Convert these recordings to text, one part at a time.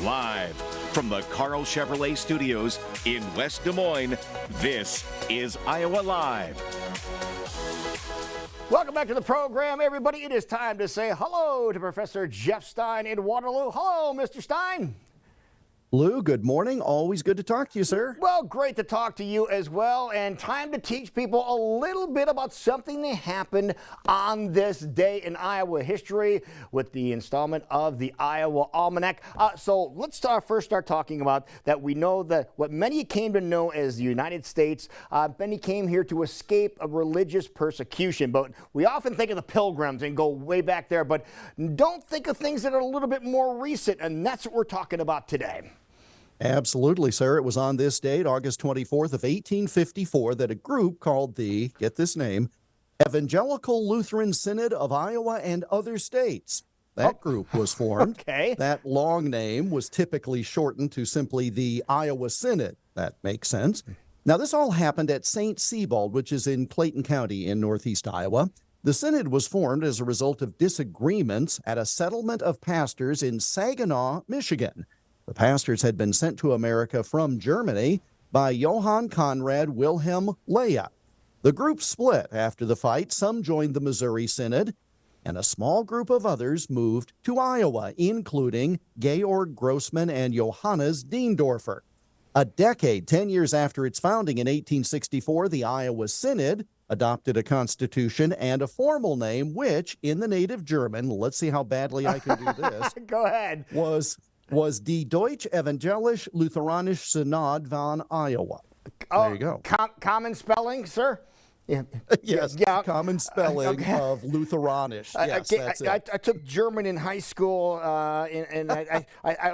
Live from the Carl Chevrolet Studios in West Des Moines, this is Iowa Live. Welcome back to the program, everybody. It is time to say hello to Professor Jeff Stein in Waterloo. Hello, Mr. Stein. Lou, good morning. Always good to talk to you, sir. Well, great to talk to you as well, and time to teach people a little bit about something that happened on this day in Iowa history with the installment of the Iowa Almanac. So let's first start talking about that. We know that what many came to know as the United States, many came here to escape a religious persecution, but we often think of the Pilgrims and go way back there, but don't think of things that are a little bit more recent, and that's what we're talking about today. Absolutely, sir. It was on this date, August 24th of 1854, that a group called the, get this name, Evangelical Lutheran Synod of Iowa and Other States. That group was formed. Okay. That long name was typically shortened to simply the Iowa Synod. That makes sense. Now, this all happened at St. Sebald, which is in Clayton County in northeast Iowa. The synod was formed as a result of disagreements at a settlement of pastors in Saginaw, Michigan. The pastors had been sent to America from Germany by Johann Conrad Wilhelm Leah. The group split after the fight. Some joined the Missouri Synod, and a small group of others moved to Iowa, including Georg Grossman and Johannes Diendorfer. A decade, 10 years after its founding in 1864, the Iowa Synod adopted a constitution and a formal name, which, in the native German, let's see how badly I can do this. Go ahead. Was Die Deutsche Evangelische Lutheranische Synod von Iowa. There you go. Common spelling, sir? Yeah. Yes, yeah. Common spelling of Lutheranisch. Yes, that's it. I took German in high school, and I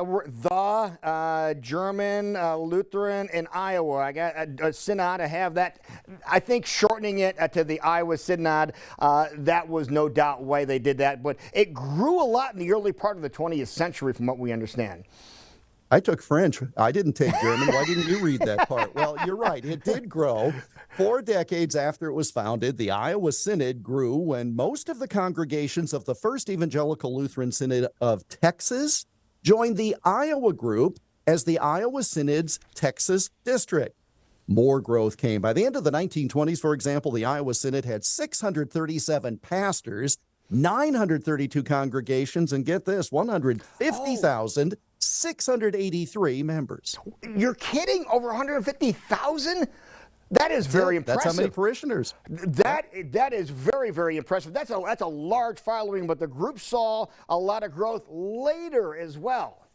worked the German Lutheran in Iowa. I got a synod. I have that. I think shortening it to the Iowa Synod, that was no doubt why they did that. But it grew a lot in the early part of the 20th century, from what we understand. I took French. I didn't take German. Why didn't you read that part? Well, you're right. It did grow. 4 decades after it was founded, the Iowa Synod grew when most of the congregations of the First Evangelical Lutheran Synod of Texas joined the Iowa group as the Iowa Synod's Texas district. More growth came. By the end of the 1920s, for example, the Iowa Synod had 637 pastors, 932 congregations, and get this, 150,683 members. You're kidding? Over 150,000? That is very impressive. That's how many parishioners. That is very, very impressive. That's a large following, but the group saw a lot of growth later as well.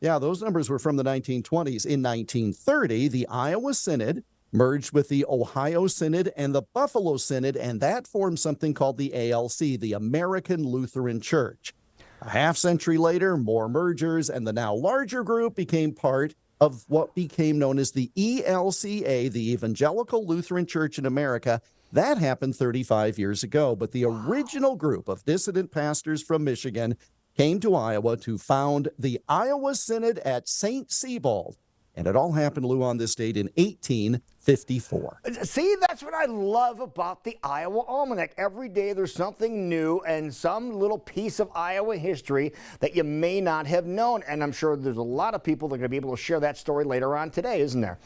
Yeah, those numbers were from the 1920s. In 1930, the Iowa Synod merged with the Ohio Synod and the Buffalo Synod, and that formed something called the ALC, the American Lutheran Church. A half-century later, more mergers, and the now larger group became part of what became known as the ELCA, the Evangelical Lutheran Church in America. That happened 35 years ago, but the original group of dissident pastors from Michigan came to Iowa to found the Iowa Synod at St. Sebald. And it all happened, Lou, on this date in 1854. See, that's what I love about the Iowa Almanac. Every day there's something new and some little piece of Iowa history that you may not have known. And I'm sure there's a lot of people that are going to be able to share that story later on today, isn't there?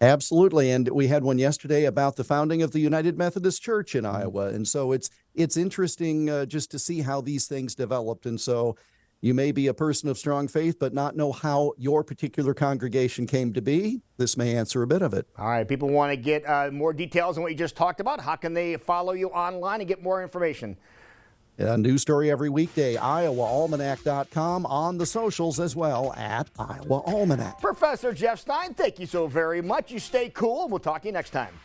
Absolutely. And we had one yesterday about the founding of the United Methodist Church in Iowa. And so it's interesting just to see how these things developed. And so you may be a person of strong faith, but not know how your particular congregation came to be. This may answer a bit of it. All right. People want to get more details on what you just talked about. How can they follow you online and get more information? A new story every weekday, iowaalmanac.com, on the socials as well, at Iowa Almanac. Professor Jeff Stein, thank you so very much. You stay cool. We'll talk to you next time.